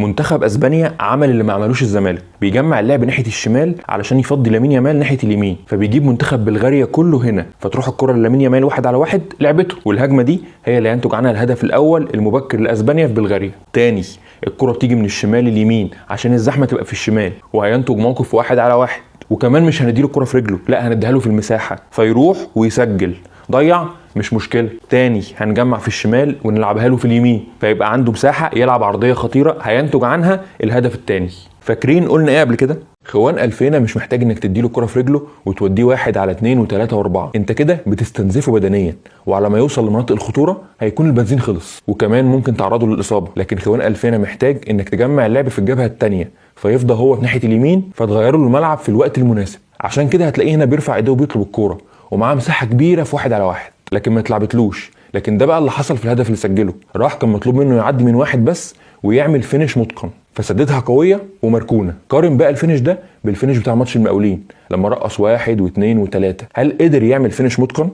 منتخب اسبانيا عمل اللي ما عملوش الزمالك، بيجمع اللعب ناحيه الشمال علشان يفضي لامين يامال ناحيه اليمين، فبيجيب منتخب بلغاريا كله هنا، فتروح الكره لامين يامال 1 على 1 لعبته، والهجمه دي هي اللي هينتج عنها الهدف الاول المبكر لاسبانيا في بلغاريا. تاني الكره بتيجي من الشمال لليمين عشان الزحمه تبقى في الشمال، وهينتج موقف 1 على 1، وكمان مش هنديله الكره في رجله، لا هنديها له في المساحه فيروح ويسجل. ضيع مش مشكله، تاني هنجمع في الشمال ونلعبها له في اليمين، فيبقى عنده مساحه يلعب عرضيه خطيره هينتج عنها الهدف التاني. فاكرين قلنا ايه قبل كده؟ خوان الفينا مش محتاج انك تديله الكره في رجله وتوديه 1 على 2 و3 و4، انت كده بتستنزفه بدنيا، وعلى ما يوصل لمناطق الخطوره هيكون البنزين خلص، وكمان ممكن تعرضه للاصابه. لكن خوان الفينا محتاج انك تجمع اللعب في الجبهه الثانيه، فيفضل هو في ناحيه اليمين، فتغيره له الملعب في الوقت المناسب. عشان كده هتلاقيه هنا بيرفع ايديه وبيطلب الكوره ومعاه مساحه كبيره في 1 على 1، لكن ما اتلعبتلوش. لكن ده بقى اللي حصل في الهدف اللي سجله، راح كان مطلوب منه يعدي من واحد بس ويعمل فينش متقن، فسددها قويه ومركونه. قارن بقى الفينش ده بالفينش بتاع ماتش المقاولين لما رقص 1 و2 و3، هل قدر يعمل فينش متقن؟